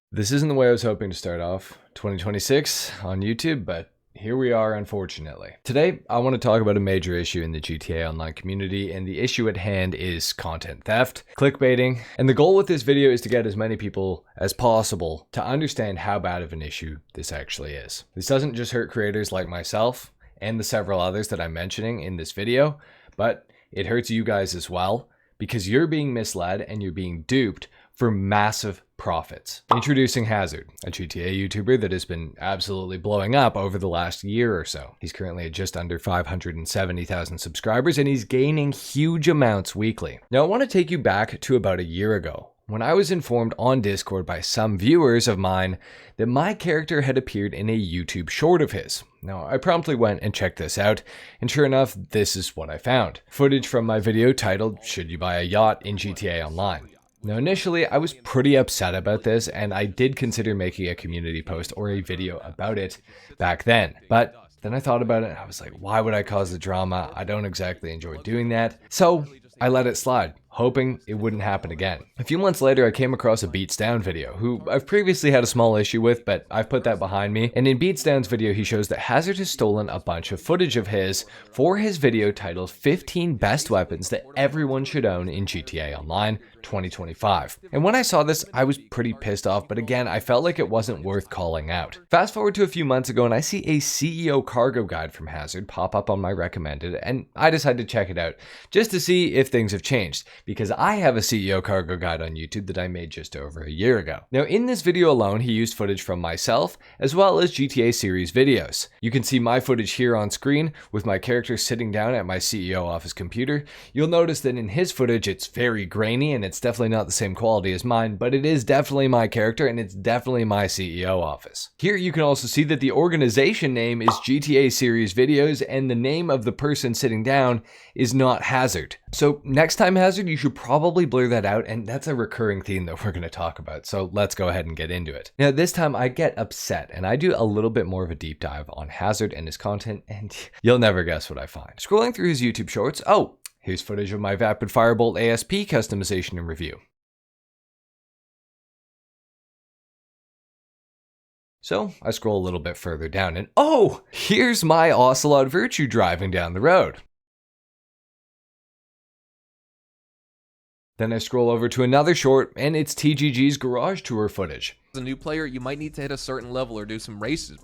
This isn't the way I was hoping to start off 2026 on YouTube, but here we are, unfortunately. Today, I want to talk about a major issue in the GTA Online community, and the issue at hand is content theft, clickbaiting, and the goal with this video is to get as many people as possible to understand how bad of an issue this actually is. This doesn't just hurt creators like myself and the several others that I'm mentioning in this video, but it hurts you guys as well, because you're being misled and you're being duped for massive profits. Introducing Hazard, a GTA YouTuber that has been absolutely blowing up over the last year or so. He's currently at just under 570,000 subscribers and he's gaining huge amounts weekly. Now I want to take you back to about a year ago, when I was informed on Discord by some viewers of mine that my character had appeared in a YouTube short of his. Now, I promptly went and checked this out, and sure enough, this is what I found. Footage from my video titled, "Should You Buy a Yacht in GTA Online?" Now, initially, I was pretty upset about this, and I did consider making a community post or a video about it back then. But then I thought about it, and I was like, why would I cause the drama? I don't exactly enjoy doing that. So I let it slide, hoping it wouldn't happen again. A few months later, I came across a Beats Down video, who I've previously had a small issue with, but I've put that behind me. And in Beats Down's video, he shows that Hazard has stolen a bunch of footage of his for his video titled 15 Best Weapons That Everyone Should Own in GTA Online 2025. And when I saw this, I was pretty pissed off, but again, I felt like it wasn't worth calling out. Fast forward to a few months ago, and I see a CEO cargo guide from Hazard pop up on my recommended, and I decided to check it out, just to see if things have changed, because I have a CEO cargo guide on YouTube that I made just over a year ago. Now, in this video alone, he used footage from myself, as well as GTA series videos. You can see my footage here on screen, with my character sitting down at my CEO office computer. You'll notice that in his footage, it's very grainy, and it's definitely not the same quality as mine, but it is definitely my character, and it's definitely my CEO office. Here, you can also see that the organization name is GTA series videos, and the name of the person sitting down is not Hazard. So next time, Hazard, you should probably blur that out, and that's a recurring theme that we're going to talk about, so let's go ahead and get into it. Now, this time I get upset, and I do a little bit more of a deep dive on Hazard and his content, and you'll never guess what I find. Scrolling through his YouTube shorts, oh, here's footage of my Vapid Firebolt ASP customization and review. So I scroll a little bit further down, and oh, here's my Ocelot Virtue driving down the road. Then I scroll over to another short, and it's TGG's garage tour footage. As a new player, you might need to hit a certain level or do some races.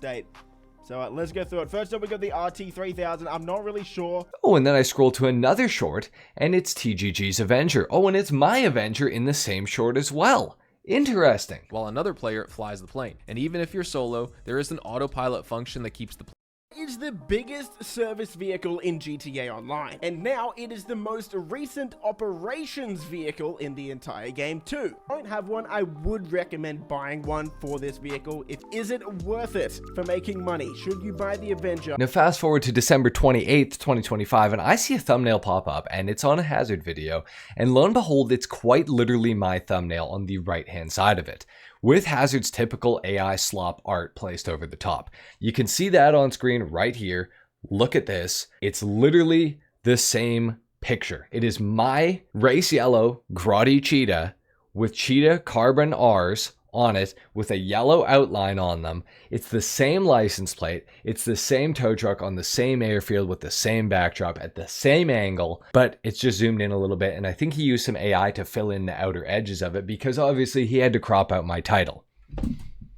So let's go through it. First up, we got the RT3000. I'm not really sure. Oh, and then I scroll to another short, and it's TGG's Avenger. Oh, and it's my Avenger in the same short as well. Interesting. While another player flies the plane. And even if you're solo, there is an autopilot function that keeps the Is the biggest service vehicle in GTA Online, and now it is the most recent operations vehicle in the entire game too. I don't have one. I would recommend buying one for this vehicle. Is it worth it for making money? Should you buy the Avenger? Now fast forward to December 28th, 2025, and I see a thumbnail pop up, and it's on a Hazard video, and lo and behold, it's quite literally my thumbnail on the right hand side of it, with Hazard's typical AI slop art placed over the top. You can see that on screen right here. Look at this. It's literally the same picture. It is my race yellow Grotti cheetah with cheetah carbon R's on it with a yellow outline on them. It's the same license plate. It's the same tow truck on the same airfield with the same backdrop at the same angle, but it's just zoomed in a little bit. And I think he used some AI to fill in the outer edges of it because obviously he had to crop out my title.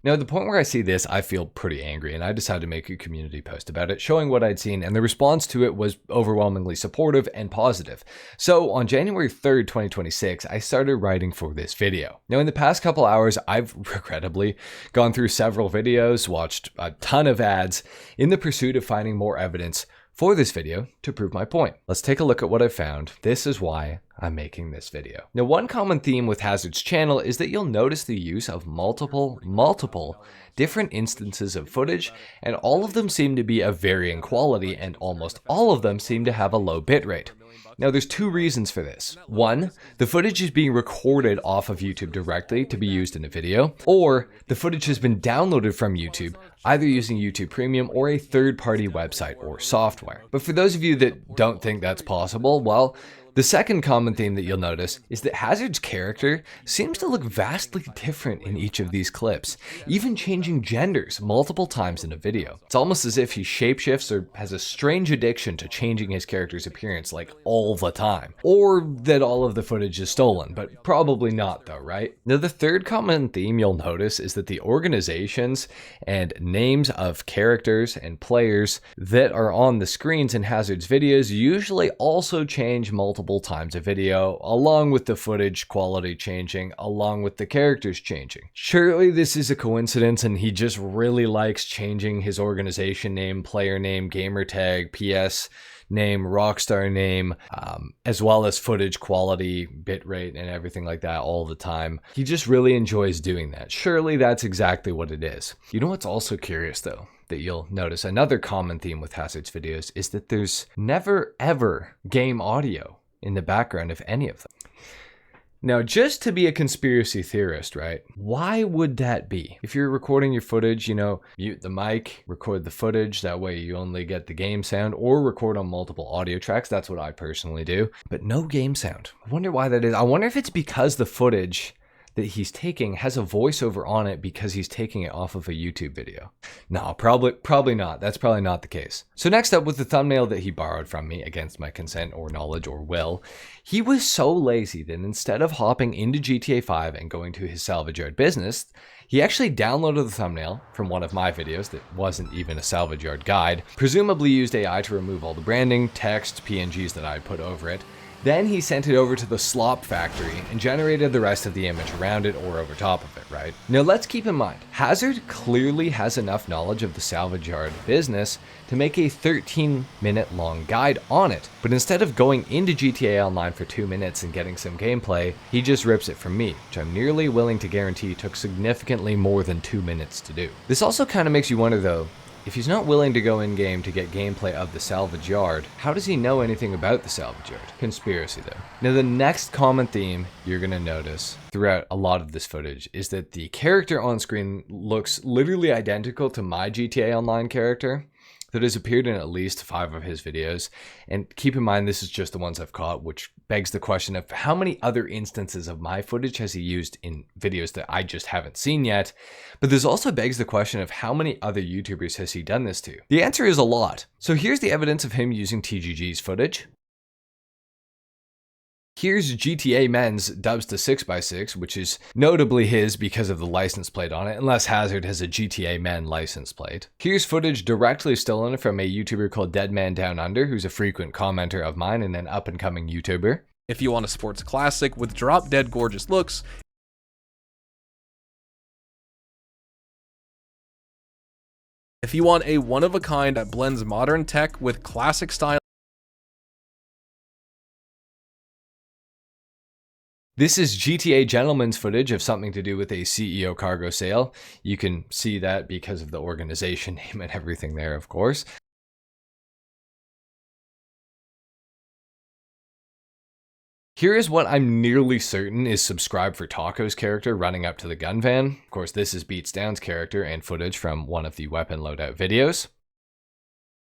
Now, at the point where I see this, I feel pretty angry, and I decided to make a community post about it, showing what I'd seen, and the response to it was overwhelmingly supportive and positive. So on January 3rd, 2026, I started writing for this video. Now, in the past couple hours, I've regrettably gone through several videos, watched a ton of ads in the pursuit of finding more evidence for this video to prove my point. Let's take a look at what I found. This is why I'm making this video. Now, one common theme with Hazard's channel is that you'll notice the use of multiple different instances of footage, and all of them seem to be of varying quality, and almost all of them seem to have a low bitrate. Now, there's two reasons for this. One, the footage is being recorded off of YouTube directly to be used in a video, or the footage has been downloaded from YouTube, either using YouTube Premium or a third-party website or software. But for those of you that don't think that's possible, well, The second common theme that you'll notice is that Hazard's character seems to look vastly different in each of these clips, even changing genders multiple times in a video. It's almost as if he shapeshifts or has a strange addiction to changing his character's appearance like all the time. Or that all of the footage is stolen, but probably not though, right? Now the third common theme you'll notice is that the organizations and names of characters and players that are on the screens in Hazard's videos usually also change multiple times a video, along with the footage quality changing, along with the characters changing. Surely this is a coincidence and he just really likes changing his organization name, player name, gamer tag, PS name, Rockstar name, as well as footage quality, bitrate, and everything like that all the time. He just really enjoys doing that. Surely that's exactly what it is. You know what's also curious though? That you'll notice another common theme with Hazard's videos is that there's never ever game audio in the background of any of them. Now, just to be a conspiracy theorist, right? Why would that be? If you're recording your footage, mute the mic, record the footage, that way you only get the game sound, or record on multiple audio tracks. That's what I personally do, but no game sound. I wonder why that is. I wonder if it's because the footage that he's taking has a voiceover on it because he's taking it off of a YouTube video. No, probably not. That's probably not the case. So next up, with the thumbnail that he borrowed from me against my consent or knowledge or will, he was so lazy that instead of hopping into GTA 5 and going to his salvage yard business, he actually downloaded the thumbnail from one of my videos that wasn't even a salvage yard guide, presumably used AI to remove all the branding, text, PNGs that I put over it. Then he sent it over to the slop factory and generated the rest of the image around it or over top of it, right? Now let's keep in mind, Hazard clearly has enough knowledge of the salvage yard business to make a 13-minute long guide on it. But instead of going into GTA Online for 2 minutes and getting some gameplay, he just rips it from me, which I'm nearly willing to guarantee took significantly more than 2 minutes to do. This also kind of makes you wonder though, if he's not willing to go in-game to get gameplay of the salvage yard, how does he know anything about the salvage yard? Conspiracy though. Now the next common theme you're gonna notice throughout a lot of this footage is that the character on screen looks literally identical to my GTA Online character that has appeared in at least 5 of his videos. And keep in mind, this is just the ones I've caught, which begs the question of how many other instances of my footage has he used in videos that I just haven't seen yet? But this also begs the question of how many other YouTubers has he done this to? The answer is a lot. So here's the evidence of him using TGG's footage. Here's GTA Men's dubs to 6x6, which is notably his because of the license plate on it, unless Hazard has a GTA Men license plate. Here's footage directly stolen from a YouTuber called Deadman Down Under, who's a frequent commenter of mine and an up-and-coming YouTuber. If you want a sports classic with drop-dead gorgeous looks, if you want a one-of-a-kind that blends modern tech with classic style, this is GTA Gentleman's footage of something to do with a CEO cargo sale. You can see that because of the organization name and everything there, of course. Here is what I'm nearly certain is Subscribe for Taco's character running up to the gun van. Of course, this is Beats Down's character and footage from one of the weapon loadout videos.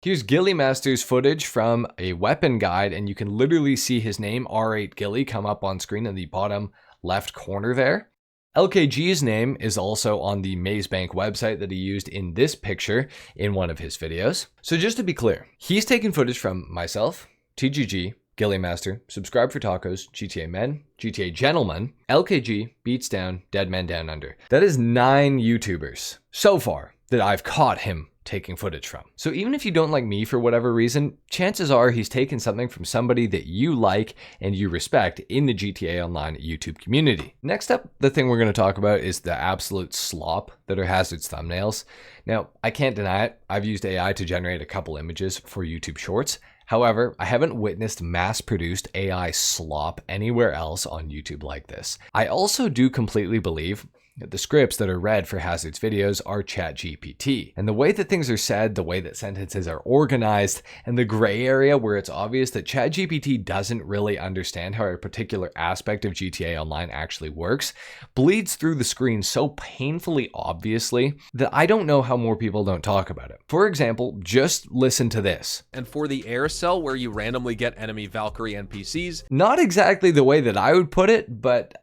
Here's Gilly Master's footage from a weapon guide, and you can literally see his name, R8 Gilly, come up on screen in the bottom left corner there. LKG's name is also on the Maze Bank website that he used in this picture in one of his videos. So just to be clear, he's taken footage from myself, TGG, Gilly Master, Subscribe for Tacos, GTA Men, GTA Gentleman, LKG, Beats Down, Deadman Down Under. That is 9 YouTubers so far that I've caught him taking footage from. So even if you don't like me for whatever reason, chances are he's taken something from somebody that you like and you respect in the GTA Online YouTube community. Next up, the thing we're going to talk about is the absolute slop that are Hazard's thumbnails. Now, I can't deny it. I've used AI to generate a couple images for YouTube Shorts. However, I haven't witnessed mass-produced AI slop anywhere else on YouTube like this. I also do completely believe The scripts that are read for Hazard's videos are ChatGPT. And the way that things are said, the way that sentences are organized, and the gray area where it's obvious that ChatGPT doesn't really understand how a particular aspect of GTA Online actually works, bleeds through the screen so painfully obviously that I don't know how more people don't talk about it. For example, just listen to this. And for the air cell where you randomly get enemy Valkyrie NPCs, Not exactly the way that I would put it, but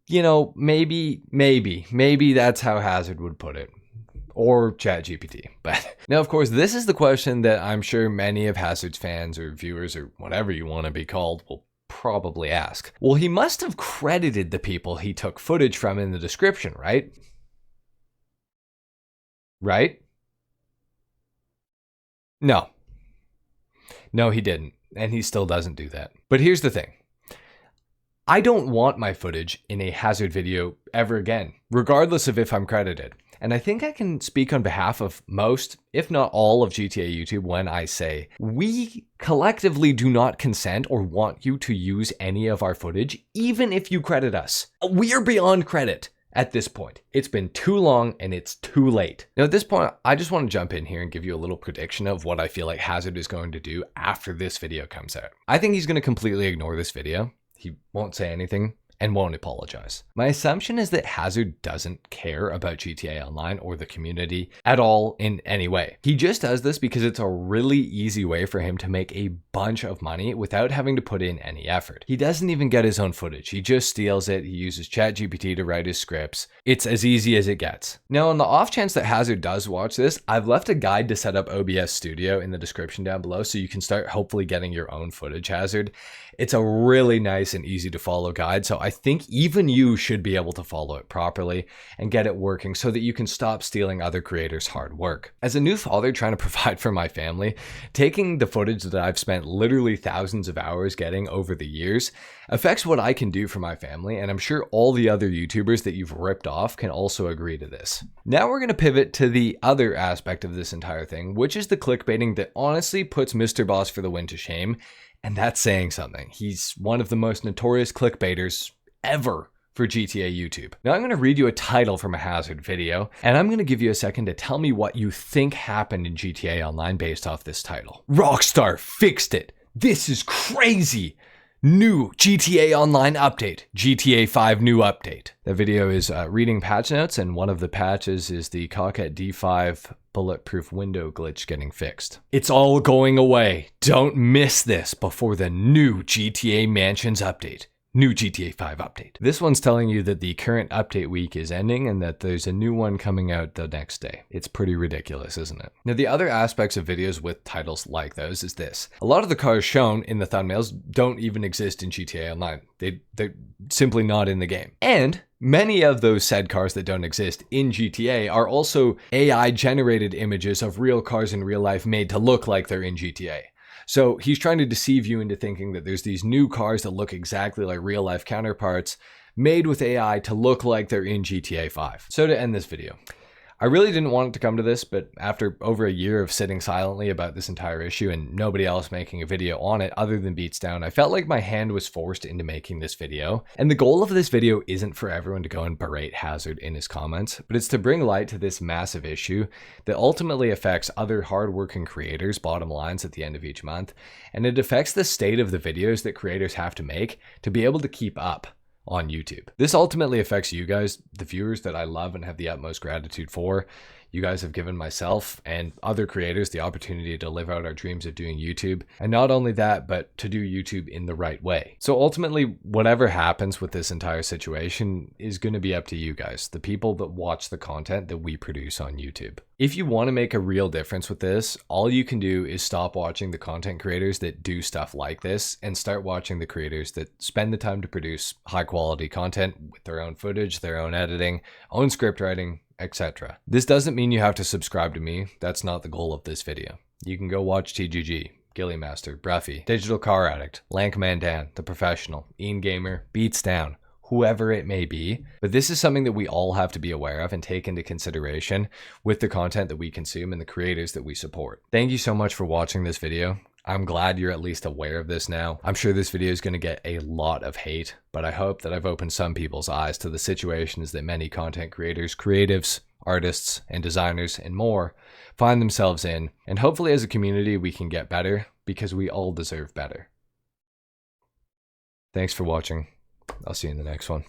you know, maybe that's how Hazard would put it. Or ChatGPT. But now, of course, this is the question that I'm sure many of Hazard's fans or viewers or whatever you want to be called will probably ask. Well, he must have credited the people he took footage from in the description, right? Right? No. No, he didn't. And he still doesn't do that. But here's the thing. I don't want my footage in a Hazard video ever again, regardless of if I'm credited. And I think I can speak on behalf of most, if not all, of GTA YouTube when I say, we collectively do not consent or want you to use any of our footage, even if you credit us. We are beyond credit at this point. It's been too long and it's too late. Now at this point, I just want to jump in here and give you a little prediction of what I feel like Hazard is going to do after this video comes out. I think he's going to completely ignore this video. He won't say anything and won't apologize. My assumption is that Hazard doesn't care about GTA Online or the community at all in any way. He just does this because it's a really easy way for him to make a bunch of money without having to put in any effort. He doesn't even get his own footage. He just steals it. He uses ChatGPT to write his scripts. It's as easy as it gets. Now, on the off chance that Hazard does watch this, I've left a guide to set up OBS Studio in the description down below so you can start hopefully getting your own footage, Hazard. It's a really nice and easy to follow guide, so I think even you should be able to follow it properly and get it working so that you can stop stealing other creators' hard work. As a new father trying to provide for my family, taking the footage that I've spent literally thousands of hours getting over the years affects what I can do for my family, and I'm sure all the other YouTubers that you've ripped off can also agree to this. Now we're going to pivot to the other aspect of this entire thing, which is the clickbaiting that honestly puts Mr. Boss for the Win to shame. And that's saying something. He's one of the most notorious clickbaiters ever for GTA YouTube. Now I'm going to read you a title from a Hazard video, and I'm going to give you a second to tell me what you think happened in GTA Online based off this title. Rockstar fixed it. This is crazy. New GTA Online update. GTA 5 new update. The video is reading patch notes, and one of the patches is the Cockett D5 bulletproof window glitch getting fixed. It's all going away. Don't miss this before the new GTA Mansions update. New GTA 5 update. This one's telling you that the current update week is ending and that there's a new one coming out the next day. It's pretty ridiculous, isn't it? Now, the other aspects of videos with titles like those is this. A lot of the cars shown in the thumbnails don't even exist in GTA Online. They're simply not in the game. And many of those said cars that don't exist in GTA are also AI generated images of real cars in real life made to look like they're in GTA. So he's trying to deceive you into thinking that there's these new cars that look exactly like real life counterparts made with AI to look like they're in GTA 5. So to end this video, I really didn't want it to come to this, but after over a year of sitting silently about this entire issue and nobody else making a video on it other than Beatsdown, I felt like my hand was forced into making this video. And the goal of this video isn't for everyone to go and berate Hazard in his comments, but it's to bring light to this massive issue that ultimately affects other hardworking creators' bottom lines at the end of each month, and it affects the state of the videos that creators have to make to be able to keep up on YouTube. This ultimately affects you guys, the viewers that I love and have the utmost gratitude for. You guys have given myself and other creators the opportunity to live out our dreams of doing YouTube. And not only that, but to do YouTube in the right way. So ultimately, whatever happens with this entire situation is going to be up to you guys, the people that watch the content that we produce on YouTube. If you want to make a real difference with this, all you can do is stop watching the content creators that do stuff like this and start watching the creators that spend the time to produce high quality content with their own footage, their own editing, own script writing, etc. This doesn't mean you have to subscribe to me. That's not the goal of this video. You can go watch TGG, Gilly Master, Bruffy, Digital Car Addict, Lankman Dan, The Professional, Ian Gamer, Beatsdown, whoever it may be. But this is something that we all have to be aware of and take into consideration with the content that we consume and the creators that we support. Thank you so much for watching this video. I'm glad you're at least aware of this now. I'm sure this video is going to get a lot of hate, but I hope that I've opened some people's eyes to the situations that many content creators, creatives, artists, and designers, and more find themselves in, and hopefully as a community we can get better, because we all deserve better. Thanks for watching. I'll see you in the next one.